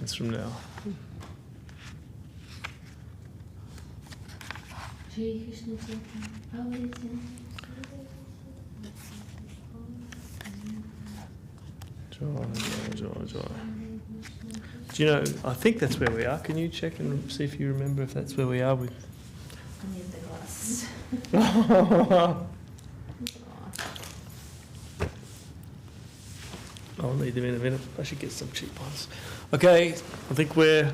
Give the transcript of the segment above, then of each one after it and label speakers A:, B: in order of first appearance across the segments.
A: seconds from now. Joy. Do you know, I think that's where we are. Can you check and see if you remember if that's where we are?
B: I need the glasses.
A: I'll need them in a minute. I should get some cheap ones. Okay, I think we're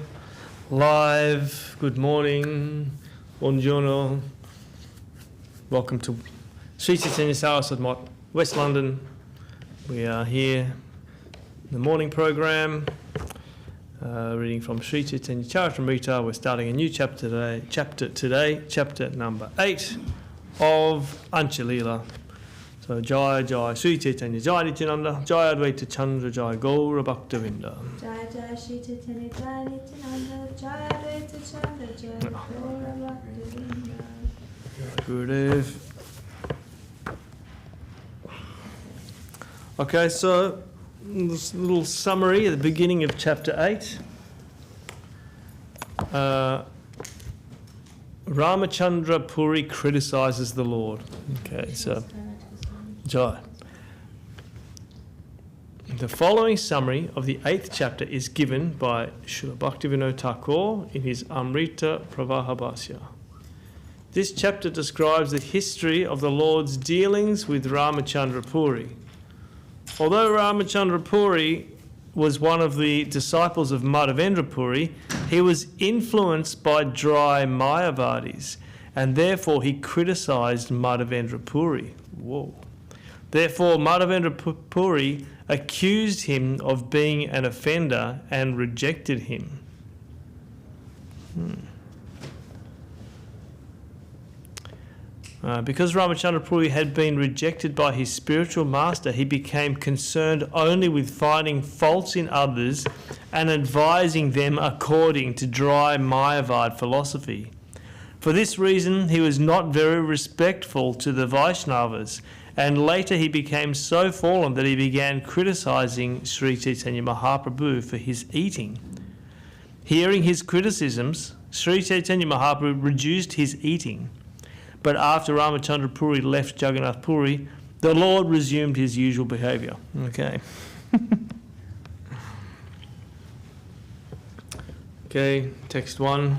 A: live. Good morning. Buongiorno. Welcome to SCSMath West London. We are here in the morning program, reading from Sri Chaitanya Charitamrita. We're starting a new chapter today, chapter number 8 of Anchalila. So Jai Jai Sri Chaitanya Jai Nityananda, Jai Advaita Chandra, Jai Gaura Bhaktavinda.
B: Jai Jai Sri Chaitanya Jai Nityananda, Jai Advaita Chandra, Jai Gaura Bhaktavinda.
A: Gurudev. Okay, so this little summary at the beginning of chapter 8. Ramachandra Puri criticises the Lord. Okay, so Jai. The following summary of the 8th chapter is given by Srila Bhaktivinoda Thakur in his Amrita Pravahabhasya. This chapter describes the history of the Lord's dealings with Ramachandra Puri. Although Ramachandra Puri was one of the disciples of Madhavendra Puri, he was influenced by dry Mayavadis, and therefore he criticised Madhavendra Puri. Whoa. Therefore, Madhavendra Puri accused him of being an offender and rejected him. Because Ramachandra Puri had been rejected by his spiritual master, he became concerned only with finding faults in others and advising them according to dry Mayavad philosophy. For this reason, he was not very respectful to the Vaishnavas, and later he became so fallen that he began criticizing Sri Chaitanya Mahaprabhu for his eating. Hearing his criticisms, Sri Chaitanya Mahaprabhu reduced his eating. But after Ramachandra Puri left Jagannath Puri, the Lord resumed his usual behaviour. Okay. Okay, text 1.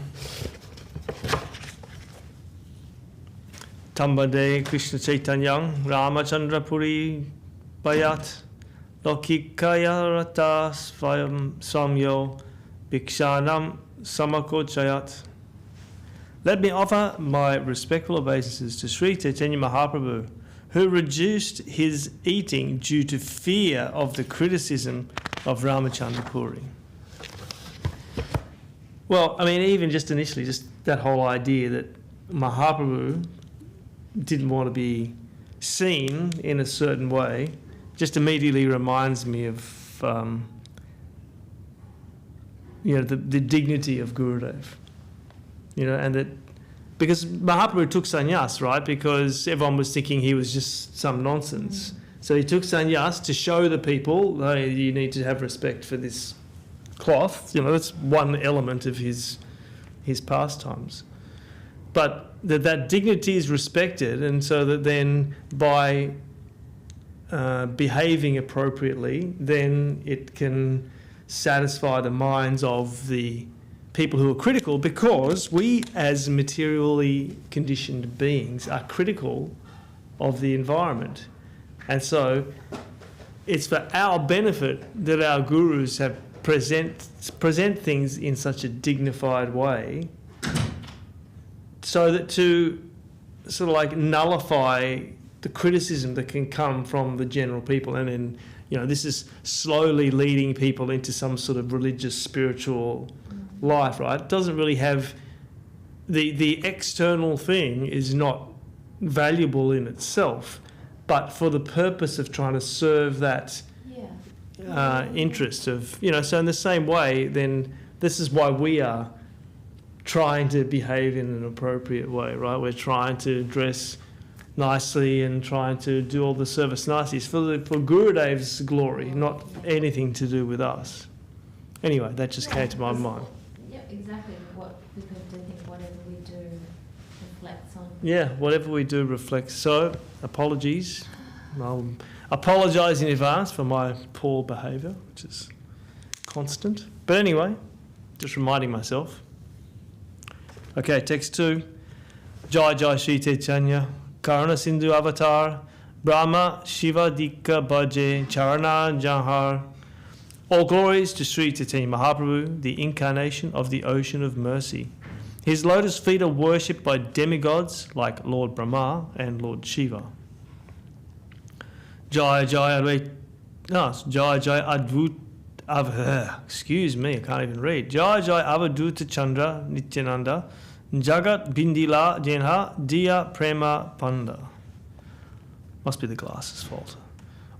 A: Tambade Krishna Chaitanyang Ramachandra Puri Bayat Lokikaya Rata Samyo Bhikshanam Samakochayat. Let me offer my respectful obeisances to Sri Chaitanya Mahaprabhu, who reduced his eating due to fear of the criticism of Ramachandra Puri. Well, I mean, even just initially, just that whole idea that Mahaprabhu didn't want to be seen in a certain way just immediately reminds me of, the dignity of Gurudev. And that because Mahaprabhu took sannyas, right? Because everyone was thinking he was just some nonsense. So he took sannyas to show the people, hey, you need to have respect for this cloth. That's one element of his pastimes. But that dignity is respected, and so that then by behaving appropriately, then it can satisfy the minds of the people who are critical, because we as materially conditioned beings are critical of the environment. And so it's for our benefit that our gurus have present things in such a dignified way, so that to sort of like nullify the criticism that can come from the general people. And then, this is slowly leading people into some sort of religious, spiritual life, right? It doesn't really have the external thing is not valuable in itself, but for the purpose of trying to serve that interest of, so in the same way, then this is why we are trying to behave in an appropriate way, right? We're trying to dress nicely and trying to do all the service niceties for Gurudev's glory, not anything to do with us. Anyway, that just came to my mind.
B: Yeah, exactly. Because they think whatever we do reflects on.
A: Yeah, whatever we do reflects. So, apologies. I'll apologise in advance for my poor behaviour, which is constant. But anyway, just reminding myself. Okay, text 2. Jai Jai Shri Chaitanya, Karana Sindhu Avatar, Brahma Shiva Dika Bhaje, Charana Jahar. All glories to Sri Chaitanya Mahaprabhu, the incarnation of the ocean of mercy. His lotus feet are worshipped by demigods like Lord Brahma and Lord Shiva. Jai Jai Advut excuse me, I can't even read. Jai Jai Avaduta Chandra Nityananda Jagat Bindila Jenha Diya Prema Panda. Must be the glasses' fault.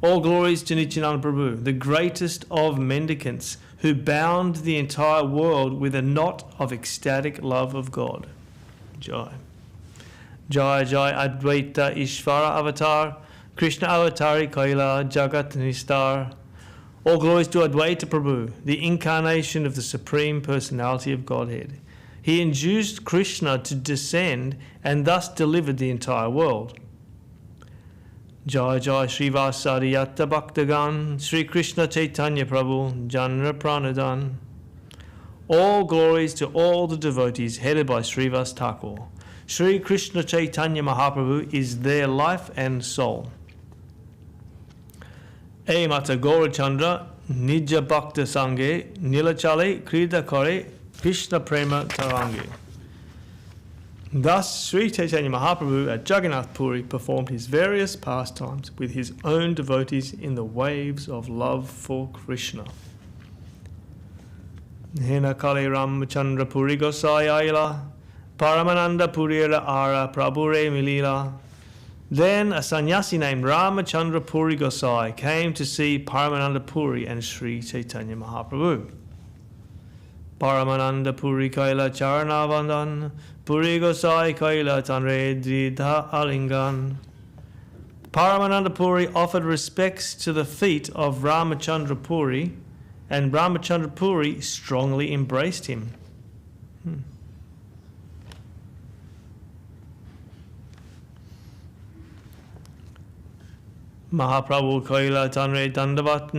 A: All glories to Nityananda Prabhu, the greatest of mendicants, who bound the entire world with a knot of ecstatic love of God. Jai. Jai Jai Advaita Ishvara Avatar, Krishna Avatari Kaila Jagat Nistar. All glories to Advaita Prabhu, the incarnation of the Supreme Personality of Godhead. He induced Krishna to descend and thus delivered the entire world. Jai Jai Srivasadi Yatta Bhaktagan, Sri Krishna Chaitanya Prabhu, Janra Pranadan. All glories to all the devotees headed by Srivas Thakur. Sri Krishna Chaitanya Mahaprabhu is their life and soul. E Mata Gaurachandra, Nija Bhakta Sange, Nilachale, Krida Kare, Krishna Prema Tarangi. Thus, Sri Chaitanya Mahaprabhu at Jagannath Puri performed his various pastimes with his own devotees in the waves of love for Krishna. Hena Kale Ramachandra Puri Gosai Aila, Paramananda Purira Ara Prabhure Milila. Then a sannyasi named Ramachandra Puri Gosai came to see Paramananda Puri and Sri Chaitanya Mahaprabhu. Paramananda Puri Kaila Charanavandan, Puri Gosai Kaila Tanre Dridha Alingan. Paramananda Puri offered respects to the feet of Ramachandra Puri, and Ramachandra Puri strongly embraced him. Mahaprabhu Kaila Tanre Dandavat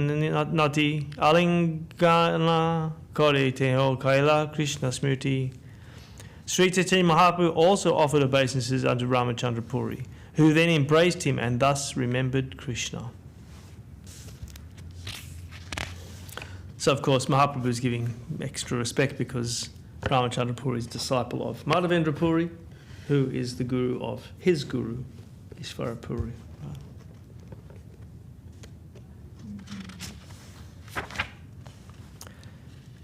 A: Nati Alingana Kore Teho Kaila Krishna Smriti. Sri Chaitanya Mahaprabhu also offered obeisances unto Ramachandra Puri, who then embraced him and thus remembered Krishna. So of course Mahaprabhu is giving extra respect because Ramachandra Puri is disciple of Madhavendra Puri, who is the guru of his guru, Ishvara Puri.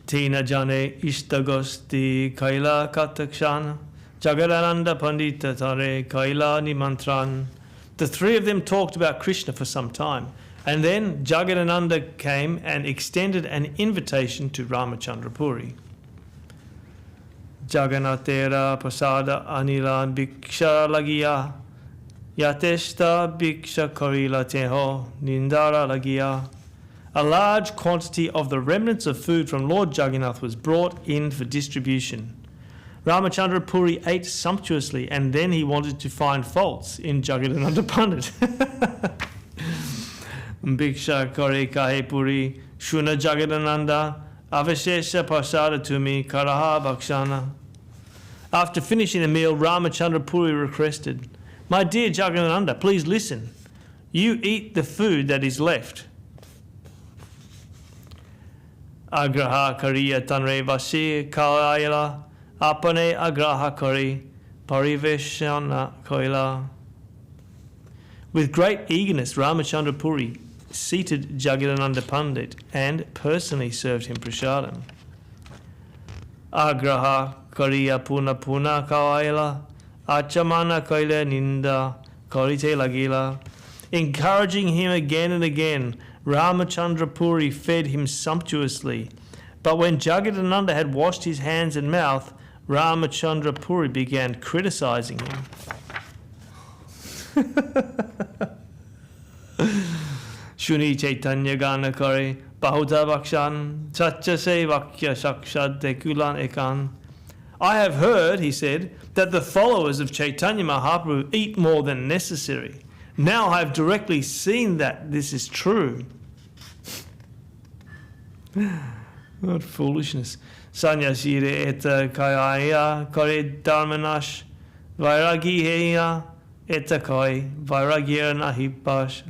A: Tina Jane Ishtagosti Kaila Katakshana Jagadananda Pandita Tare Kaila Nimantran. The three of them talked about Krishna for some time, and then Jagadananda came and extended an invitation to Ramachandra Puri. Jagannatera Pasada Anila Bhiksha Lagiya Yateshta Bhiksha Karila Teho Nindara Lagiya. A large quantity of the remnants of food from Lord Jagannath was brought in for distribution. Ramachandra Puri ate sumptuously, and then he wanted to find faults in Jagadananda Pandit. Bhiksha kare kahe puri, shuna Jagadananda, avashesha pasada tumi, karaha bhakshana. After finishing the meal, Ramachandra Puri requested, "My dear Jagadananda, please listen. You eat the food that is left." Agraha kariya tanre vasi kaila, apane agraha kari, pariveshana koila. With great eagerness, Ramachandra Puri seated Jagadananda Pandit and personally served him prasadam. Agraha kariya puna puna kaila, achamana kaila ninda karite lagila. Encouraging him again and again, Ramachandra Puri fed him sumptuously. But when Jagadananda had washed his hands and mouth, Ramachandra Puri began criticizing him. Shuni Chaitanya Gana Kare, Bahuta Bakshan, Chachase Vakya Shakshad Dekulan Ekan. I have heard, he said, that the followers of Chaitanya Mahaprabhu eat more than necessary. Now I have directly seen that this is true. What foolishness. Sanyasire eta kaya kore dharmanash vairagi heya eta koi vairagir nahipash.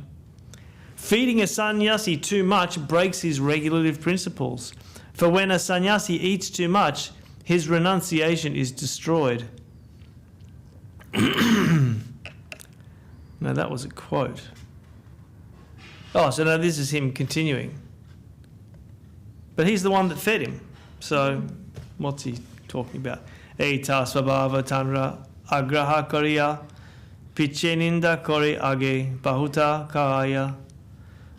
A: Feeding a sannyasi too much breaks his regulative principles. For when a sannyasi eats too much, his renunciation is destroyed. Now that was a quote. Oh, so now this is him continuing. But he's the one that fed him. So what's he talking about? Eita svabhava tanra agraha kariya picheninda kore age bahuta kaya.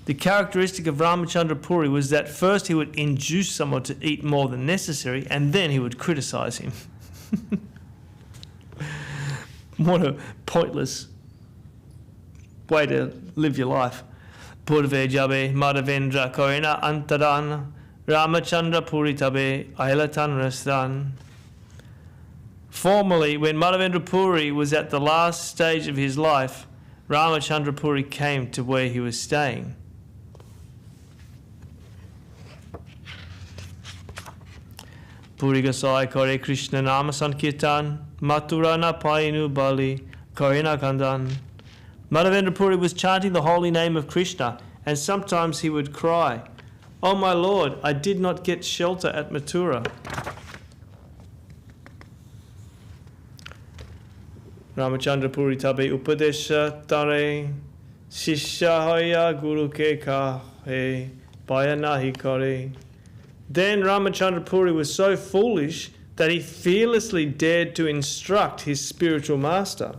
A: The characteristic of Ramachandra Puri was that first he would induce someone to eat more than necessary, and then he would criticize him. What a pointless way to live your life. Purve jabe madhavendra korena antaran Ramachandra Puri tabe ailatan rastan. Formerly, when Madhavendra Puri was at the last stage of his life, Ramachandra Puri came to where he was staying. Puri Gosai Kore Krishna Nama Sankirtan Maturana Painu Bali Korina Kandan. Madhavendra Puri was chanting the holy name of Krishna, and sometimes he would cry, "Oh my Lord, I did not get shelter at Mathura." Ramachandra Puri tabe upadesha tare shishya hoya guru ke kahe baya nahi kare. Then Ramachandra Puri was so foolish that he fearlessly dared to instruct his spiritual master.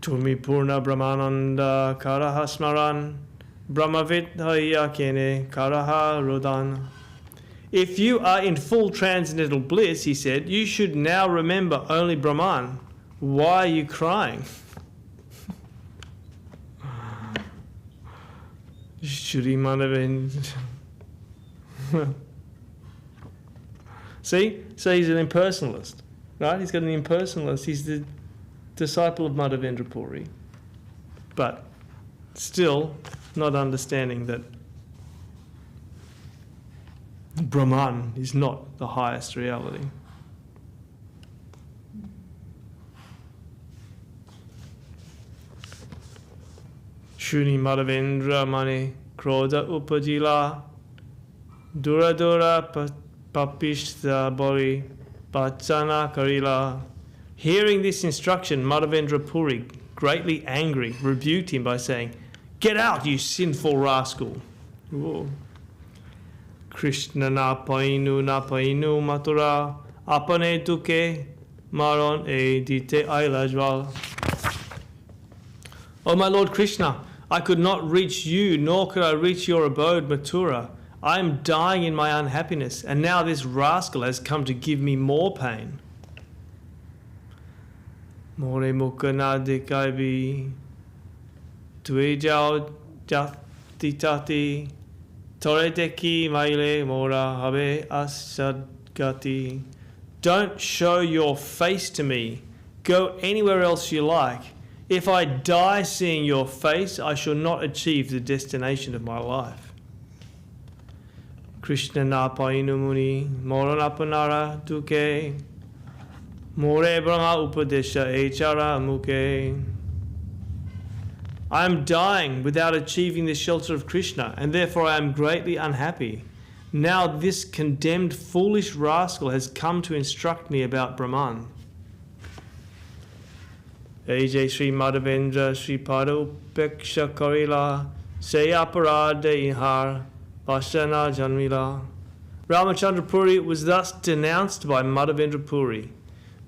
A: Tumi Purna Brahmananda Karaha Smaran Brahmavit Haya Kene Karaha Rodan. If you are in full transcendental bliss, he said, you should now remember only Brahman. Why are you crying? Shri Madhavendra. See? So he's an impersonalist, right? He's got an impersonalist. He's the disciple of Madhavendra Puri. But still not understanding that Brahman is not the highest reality. Shuni Madhavendra Mane Krodha Upajila Duradura Papishta Bori Bachana Karila. Hearing this instruction, Madhavendra Puri, greatly angry, rebuked him by saying, "Get out, you sinful rascal." Whoa. Krishna na painu matura apane tuke maron e dite ailajwal. Oh my Lord Krishna, I could not reach you, nor could I reach your abode, Mathura. I am dying in my unhappiness, and now this rascal has come to give me more pain. More mukana dekaibi tue jao jati tati toreteki maile mora habe asadgati. Don't show your face to me. Go anywhere else you like. If I die seeing your face, I shall not achieve the destination of my life. Krishna na painu muni moranapanara duke more brahma upadesha echara muke. I am dying without achieving the shelter of Krishna, and therefore I am greatly unhappy. Now this condemned foolish rascal has come to instruct me about Brahman. Ajay Sri Madhavendra Sri Pada Upeksha Karila Se Aparade Ihar Vasana Janmila. Ramachandra Puri was thus denounced by Madhavendra Puri.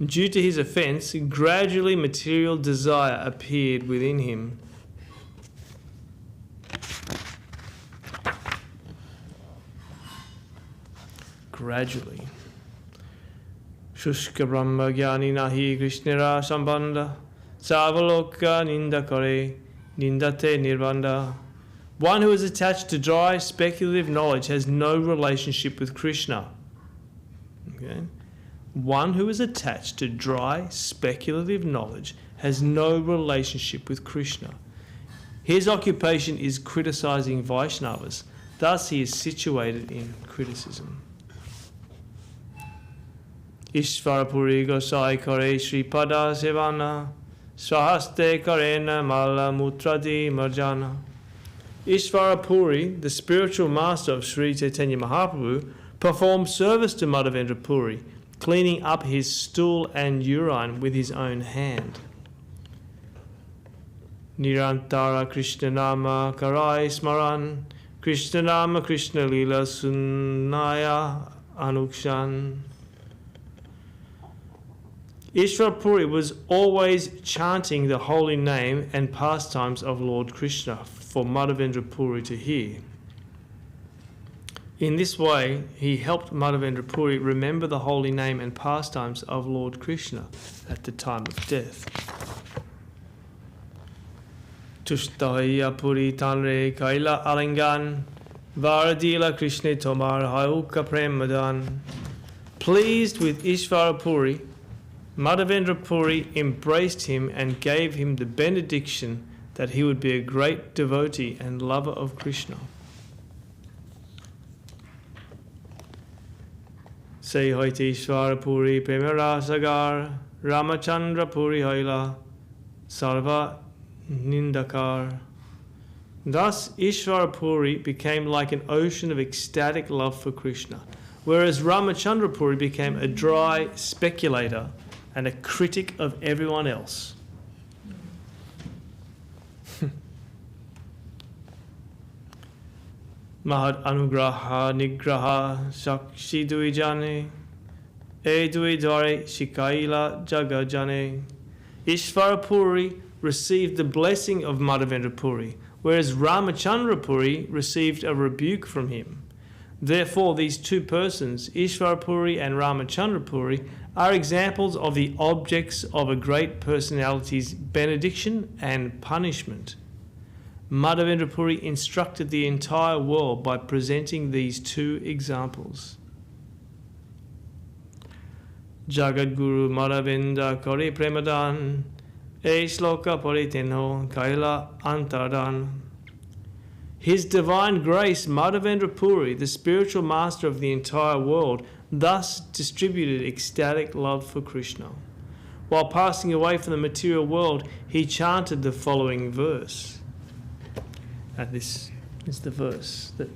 A: Due to his offence, gradually material desire appeared within him. Gradually. Shushka Brahma Gyani Nahi Krishnara Sambandha Savaloka Ninda Kare Nindate Nirbanda. One who is attached to dry, speculative knowledge has no relationship with Krishna. Okay? One who is attached to dry, speculative knowledge has no relationship with Krishna. His occupation is criticizing Vaishnavas. Thus he is situated in criticism. Ishvarapuri Gosai Kare Sri Pada Sevana Swahaste Karena Mala Mutradi Marjana. Ishvarapuri, the spiritual master of Sri Chaitanya Mahaprabhu, performed service to Madhavendra Puri, cleaning up his stool and urine with his own hand. Nirantara Krishna Nama Karai Smaran Krishna Nama Krishna Lila Sunnaya Anukshan. Ishvar Puri was always chanting the holy name and pastimes of Lord Krishna for Madhavendra Puri to hear. In this way, he helped Madhavendra Puri remember the holy name and pastimes of Lord Krishna at the time of death. Tushtahaya Puri Tanre Kaila Alingan Varadila Krishna Tomar Hauka Premadan. Pleased with Ishvara Puri, Madhavendra Puri embraced him and gave him the benediction that he would be a great devotee and lover of Krishna. Say hoite Ishvara Puri Premara Sagar Ramachandra Puri Haila Sarva Nindakar. Thus Ishvara Puri became like an ocean of ecstatic love for Krishna, whereas Ramachandra Puri became a dry speculator and a critic of everyone else. Mahad Anugraha Nigraha Sakshi Duijane E Duidware Shikaila Jagajane. Ishvara Puri received the blessing of Madhavendra Puri, whereas Ramachandra Puri received a rebuke from him. Therefore, these two persons, Ishvara Puri and Ramachandra Puri, are examples of the objects of a great personality's benediction and punishment. Madhavendra Puri instructed the entire world by presenting these two examples. Jagadguru Madhavendra Kari Premadan E Shloka Pariteno Kaila Antardan. His divine grace, Madhavendra Puri, the spiritual master of the entire world, thus distributed ecstatic love for Krishna. While passing away from the material world, he chanted the following verse. And this is the verse that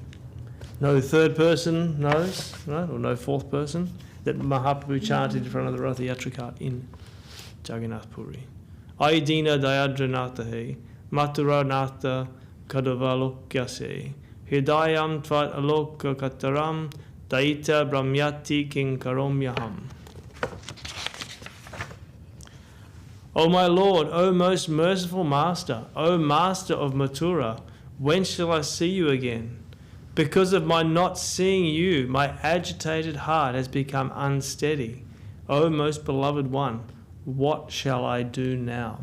A: no third person knows, right? Or no fourth person, that Mahaprabhu chanted in front of the Ratha Yatra cart in Jagannath Puri. Aidina Dayadranatha Mathura Natha Kadavalokyase Hridayam Tvat Aloka Kataram Daita Brahmyati King Karomyaham. O my Lord, O most merciful Master, O Master of Mathura, when shall I see you again? Because of my not seeing you, my agitated heart has become unsteady. O most beloved one, what shall I do now?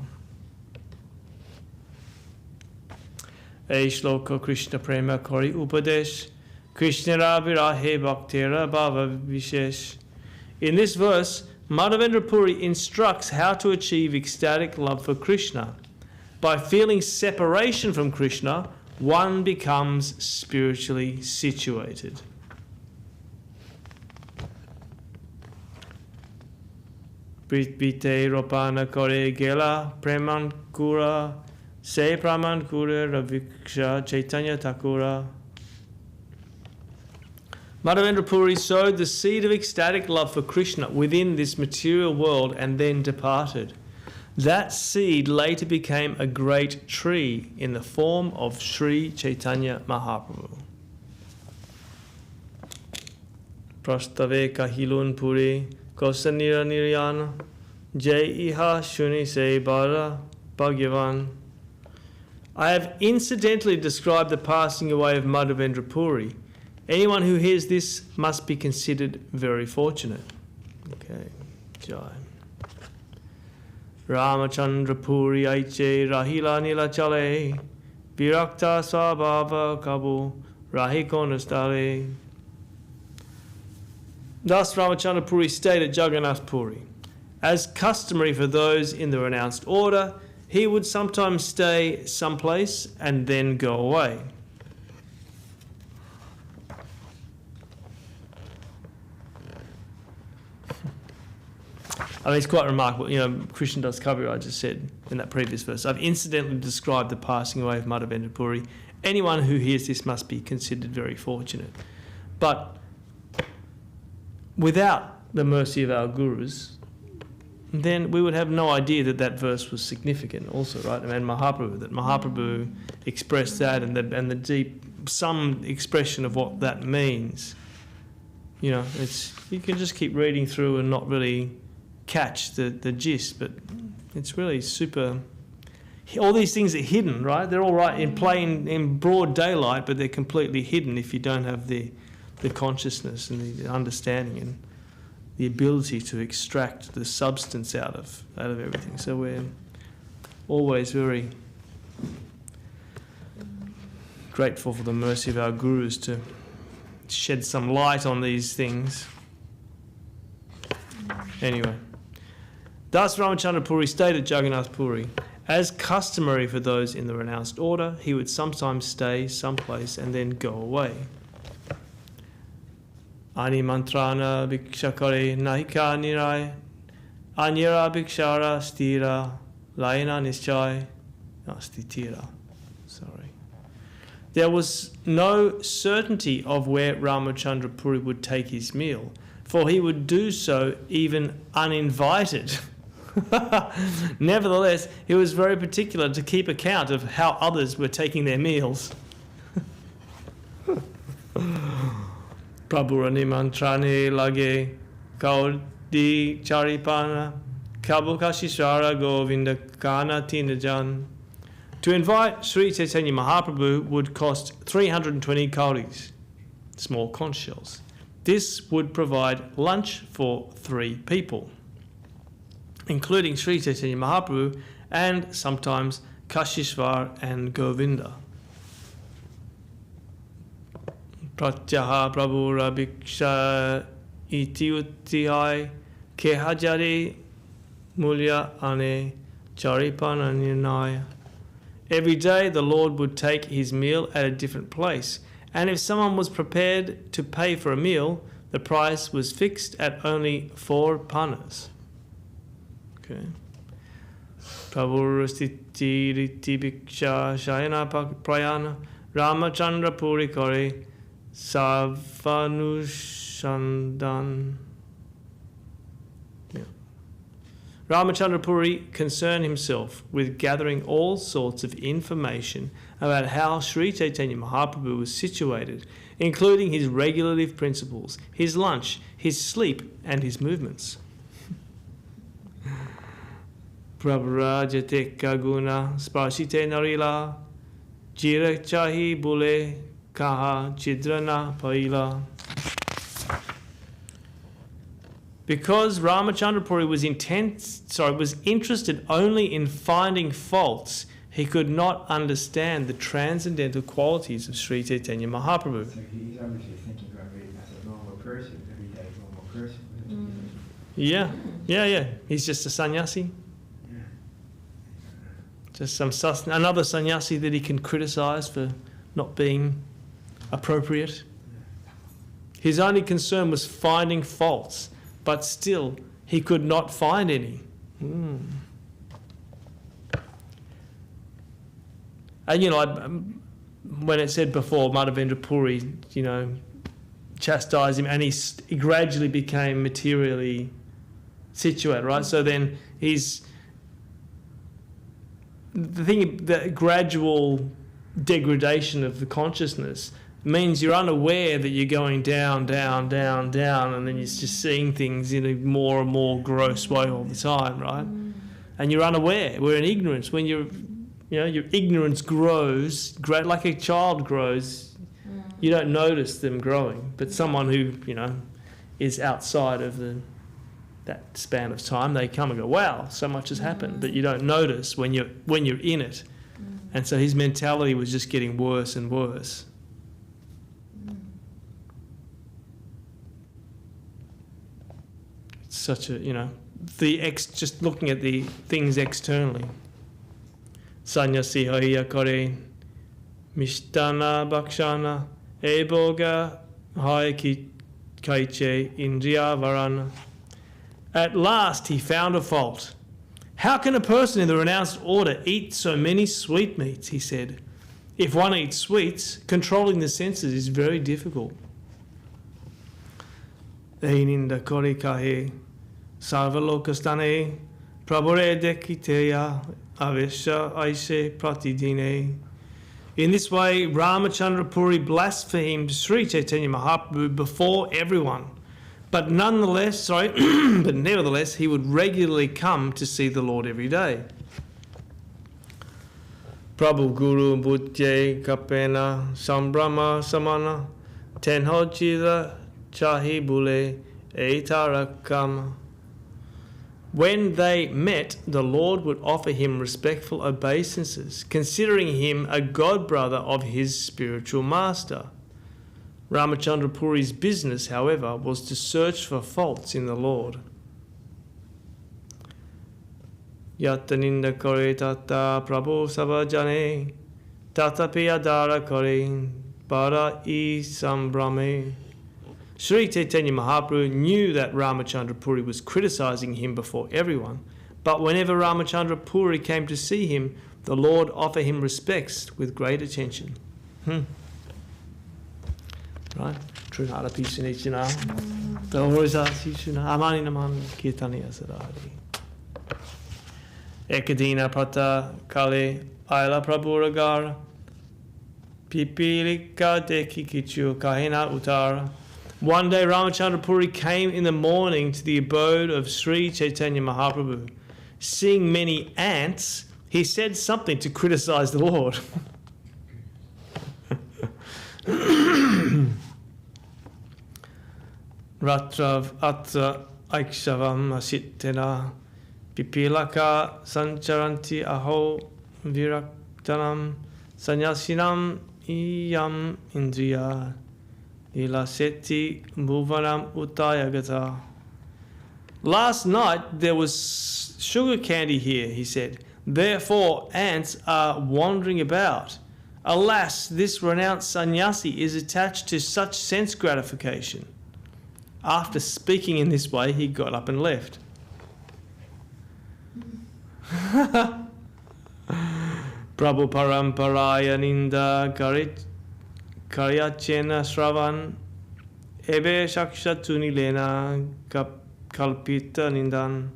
A: E Shloka Krishna Prema Kori Upadesh Krishna Virahe Bhaktera Bhava Vishesh. In this verse, Madhavendra Puri instructs how to achieve ecstatic love for Krishna. By feeling separation from Krishna, one becomes spiritually situated. Pritbite Ropana Kore Gela Preman Kura Se Praman Kura Raviksha Chaitanya Thakura. Madhavendra Puri sowed the seed of ecstatic love for Krishna within this material world and then departed. That seed later became a great tree in the form of Sri Chaitanya Mahaprabhu. Prastave Kahilun Puri Kosanira Niryana Jai Iha Shuni Se Bara Bhagyavan. I have incidentally described the passing away of Madhavendra Puri. Anyone who hears this must be considered very fortunate. Okay, Jai. Ramachandra Puri Aiche Rahila Nila Chale Virakta Svabhava Kabu Rahikonastare. Thus Ramachandra Puri stayed at Jagannath Puri. As customary for those in the renounced order, he would sometimes stay someplace and then go away. I mean, it's quite remarkable. You know, Krishna Das Kaviraj just said in that previous verse, I've incidentally described the passing away of Madhavendra Puri. Anyone who hears this must be considered very fortunate. But without the mercy of our gurus, then we would have no idea that that verse was significant also, right? I mean, Mahaprabhu expressed that, and the deep, some expression of what that means. You know, you can just keep reading through and not really catch the gist, but it's really super. All these things are hidden, right? They're all right in broad daylight, but they're completely hidden if you don't have the consciousness and the understanding and the ability to extract the substance out of everything. So we're always very grateful for the mercy of our gurus to shed some light on these things. Anyway, thus Ramachandra Puri stayed at Jagannath Puri. As customary for those in the renounced order, he would sometimes stay someplace and then go away. Ani mantrana bhikshakare nahika nirai, anyara bhikshara stira, layana nischai, stitira. Sorry. There was no certainty of where Ramachandra Puri would take his meal, for he would do so even uninvited. Nevertheless, he was very particular to keep account of how others were taking their meals. Prabhurani mantrane lage kaudi charipana kabukashishara govinda kana tinajan. To invite Sri Chaitanya Mahaprabhu would cost 320 kauris, small conch shells. This would provide lunch for 3 people, including Sri Chaitanya Mahaprabhu and sometimes Kashishvar and Govinda. Pratyaha Prabhura Bhiksha iti uttihai kehajari mulya ane charipananyanaya. Every day the Lord would take his meal at a different place, and if someone was prepared to pay for a meal, the price was fixed at only 4 panas. Okay. Prabhurastiti riti bhiksha shayana prayana Ramachandra Puri kare savanushandan. Yeah. Ramachandra Puri concerned himself with gathering all sorts of information about how Sri Chaitanya Mahaprabhu was situated, including his regulative principles, his lunch, his sleep, and his movements. Prabhrajate kaguna sparshite narila jira chahi bule kaha chidrana paila. Because Ramachandra Puri was interested only in finding faults, he could not understand the transcendental qualities of Sri Chaitanya Mahaprabhu.
C: So he's obviously thinking about reading as a normal person, everyday normal person.
A: Yeah. He's just a sannyasi.
C: Yeah.
A: Just another sannyasi that he can criticize for not being appropriate. His only concern was finding faults, but still he could not find any. And when it said before, Madhavendra Puri, chastised him, and he gradually became materially situated, right? So then the gradual degradation of the consciousness means you're unaware that you're going down, down, down, down, and then you're just seeing things in a more and more gross way all the time, right? And you're unaware. We're in ignorance. When your ignorance grows, like a child grows, you don't notice them growing. But someone who, is outside of that span of time, they come and go, wow, so much has happened. But you don't notice when you're in it. And so his mentality was just getting worse and worse. It's such a, just looking at the things externally. Sanyasi hoya kore, mishtana bakshana, eboga hai kaiche indriya varana. At last he found a fault. How can a person in the renounced order eat so many sweetmeats, he said. If one eats sweets, controlling the senses is very difficult. Eininda kore kahe, sarvalokastane, prabore dekiteya, avesha aise pratidine. In this way, Ramachandra Puri blasphemed Sri Chaitanya Mahaprabhu before everyone. But nevertheless, he would regularly come to see the Lord every day. Prabhu Guru Bhutye Kapena Sambrahma Samana Tenhojira Chahi Bule Etarakama. When they met, the Lord would offer him respectful obeisances, considering him a god-brother of his spiritual master. Ramachandra Puri's business, however, was to search for faults in the Lord. Yataninda kore tata prabhu sabajane, tatapi adara kore para I sambrame. Sri Chaitanya Mahaprabhu knew that Ramachandra Puri was criticizing him before everyone, but whenever Ramachandra Puri came to see him, the Lord offered him respects with great attention. Right? True Hara Pisanichina. The Horisa Sishuna. Amani Naman Kirtaniya Sadari. Ekadina Prata Kale Aila Prabhuragar. Pipilika Dekikichu Kahina Uttara. One day Ramachandra Puri came in the morning to the abode of Sri Chaitanya Mahaprabhu. Seeing many ants, he said something to criticize the Lord. Ratrav atra aikshavam asitena pipilaka sancharanti aho viraktanam sanyasinam iyam indriya ilaseti bhuvanam utayagata. Last night there was sugar candy here, he said. Therefore ants are wandering about. Alas, this renounced sannyasi is attached to such sense gratification. After speaking in this way, he got up and left. Prabhu paramparaya ninda karyachena shravan ebe shakshatu nilena kalpita nindan.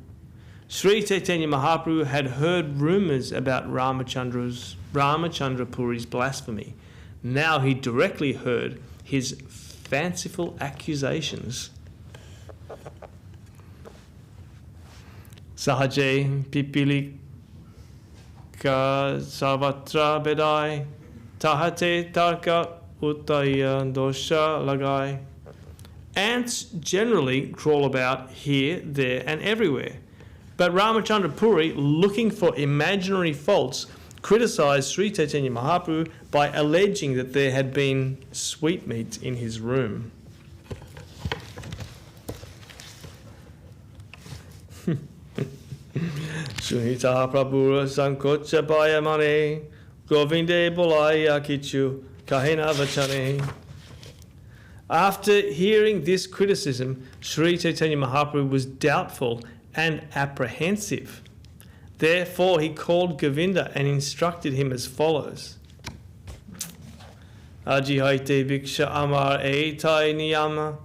A: Sri Chaitanya Mahaprabhu had heard rumours about Ramachandra Puri's blasphemy. Now he directly heard his fanciful accusations. Sahaje pipilika savatra bedai tahate tarka utaya dosha lagai. Ants generally crawl about here, there and everywhere. But Ramachandra Puri, looking for imaginary faults, criticised Sri Chaitanya Mahaprabhu by alleging that there had been sweetmeats in his room. Sunita Prabhura Sankocha Bayamane Govinde Bolaya Kichu Kahina Vachane. After hearing this criticism, Sri Chaitanya Mahaprabhu was doubtful and apprehensive. Therefore, he called Govinda and instructed him as follows. Ajihaite Viksha Amar Eitai Niyama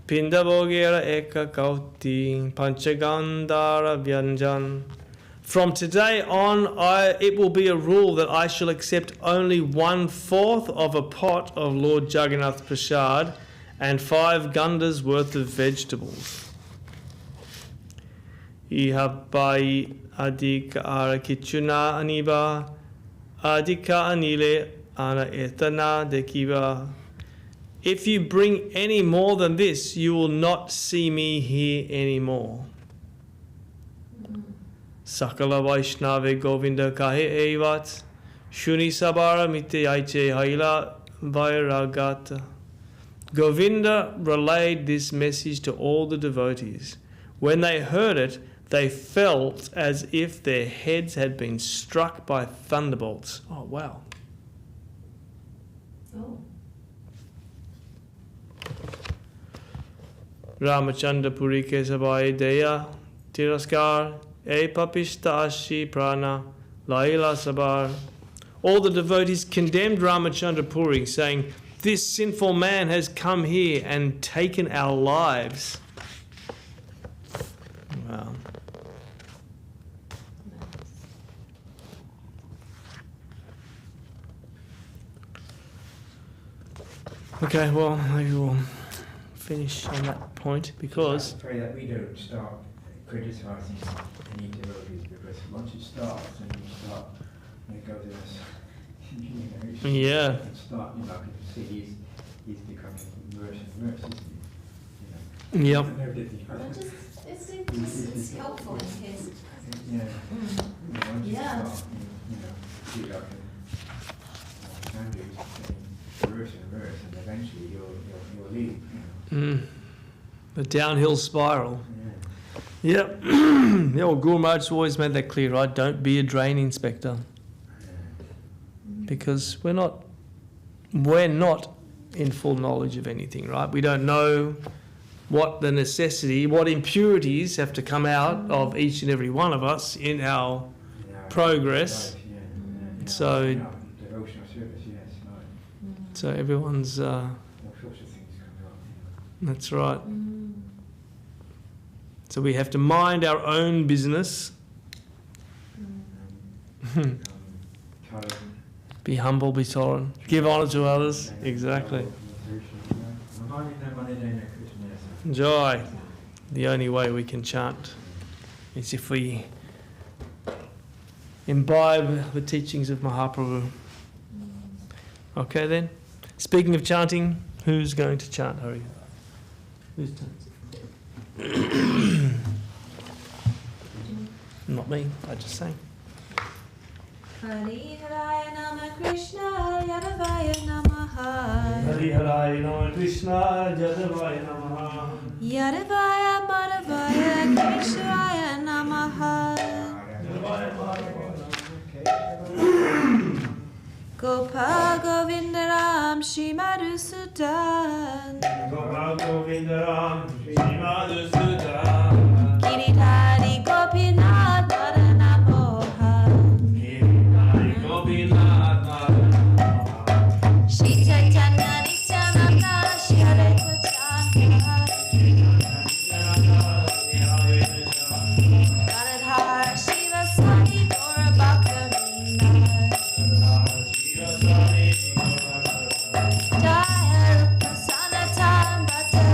A: Pindabogera Eka Kauti Panchagandhara Vyanjan. From today on, it will be a rule that I shall accept only 1/4 of a pot of Lord Jagannath Prasad and 5 gandas worth of vegetables. Ihabai adika ara kichuna aniba adika anile ana etana dekiva. If you bring any more than this, you will not see me here anymore. Sakala Vaishnave Govinda Kahe Evat Shuni sabara mite aiche haila vairagata. Govinda relayed this message to all the devotees. When they heard it, they felt as if their heads had been struck by thunderbolts. Oh, wow.
B: Oh.
A: Ramachandra Puri Kesabai Deya Tiraskar E Papishtashi Prana Laila Sabar. All the devotees condemned Ramachandra Puri, saying, "This sinful man has come here and taken our lives." Wow. Okay, well, maybe we'll finish on that point because
C: I pray that we don't start criticising any devotees, because once it starts and you start, it goes in us.
A: Yeah.
C: Start, you can see he's becoming worse and worse, isn't he?
A: Yep.
B: It's helpful in his.
C: Yeah. Once you
B: Yeah.
C: start, see like Andrew's getting worse and worse, and eventually you'll leave.
A: The downhill spiral.
C: Yeah.
A: Yep. Yeah, well, Guru Maharaj always made that clear, right? Don't be a drain inspector. Because we're not in full knowledge of anything, right? We don't know what the necessity, what impurities have to come out of each and every one of us in our progress. So,
C: Devotional service, yes.
A: so everyone's,
C: All sorts of things come up.
A: that's right. So we have to mind our own business. Be humble, be tolerant, give honour to others. Exactly. Joy. The only way we can chant is if we imbibe the teachings of Mahaprabhu. Okay then. Speaking of chanting, who's going to chant? Hurry. Who's chanting? Not me. I just sang.
B: Hari Haraya Nama Krishna Yadavaya Namaha
A: Hari Hari Nama Krishna Jadavaya Namaha.
B: Yadavaya Madhavaya Keshaya Namaha Gopa Govindaram Shri Madhusudan
A: Gopa Govindaram Shri Madhusudan.
B: Giridhari Gopinath Madana Mohan
A: Giridhari Gopinath Madana.
B: Shri Chaitanya Nityananda Shri Advaita Chandra Gadadhar Shiva Sati Gaura Bhakta Jaya Rupa Sanatan Bhatta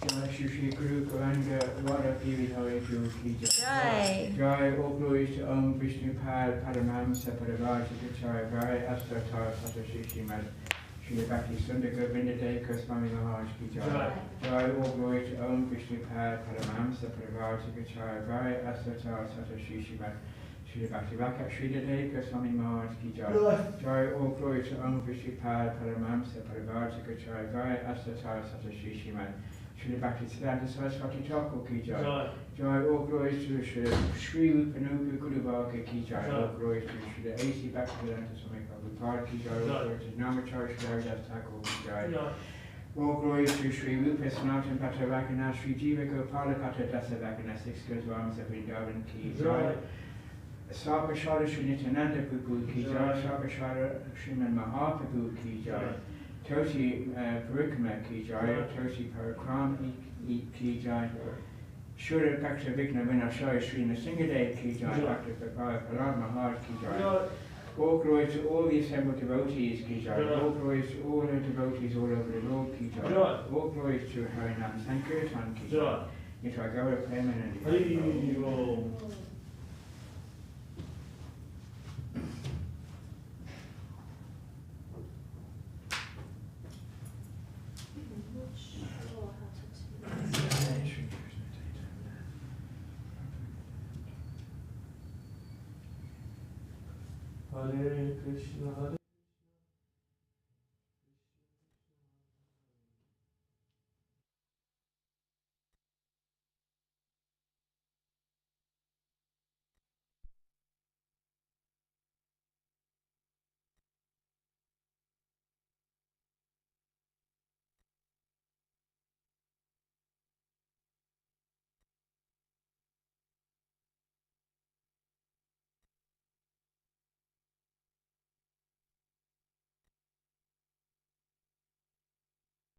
C: Jai Shri Shri Guru Govinda Vada Pivi Hari Guru Ki
B: Jai.
C: Jai, all glories to Om Vishnu Pad Paramamsa Padavati Gachai Jai Astatar Sata Shri Shrimad Shri Bhakti Sundar Govinda Deka Swami Maharaj Ki Jai. Jai, all glory to Om Vishnu Pad Paramamsa Padavati Gachai Jai Astatar Sata Shri Shrimad Shri Bhakti Vaka Shri Deka Swami Maharaj Ki Jai. Jai, all glory to Om Vishnu Pad Paramamsa Padavati Gachai Jai Astatar Sata Shri Shrimad Shri Bhakti Siddhanta Saraswati Thakur Ki Jai. Jai, all glories to Shri Rupanuga Guruvaka Ki Jai. All glories to Shri A.C. Bhaktivedanta Swami Prabhupada Ki Jai. All glories to Namacharya Shri Haridas Thakur Ki Jai. All glories to Shri Rupa Sanatan Pata Vakana Shri Jiva Gopala Pata Dasa Vakana Six Goswamis of Vrindavan Ki Jai. Sarvashara Shri Nityananda Prabhu Ki Jai. Sarvashara Sriman Mahaprabhu Ki Jai. Tosi Parikama Ki Jai. Tosi Parakram Ki Jai. Shura Bhakta Vigna Vinashaya Sri Nasingadev Ki Jai. Bhakta Parad Maharaj Ki Jai. All glory to all the assembled devotees Ki Jai. All glories to all the devotees all over the world Ki Jai. All glories to Harinam Sankirtan Ki Jai. Nitya Gaura Premanandi.
A: Hare Krishna, Hare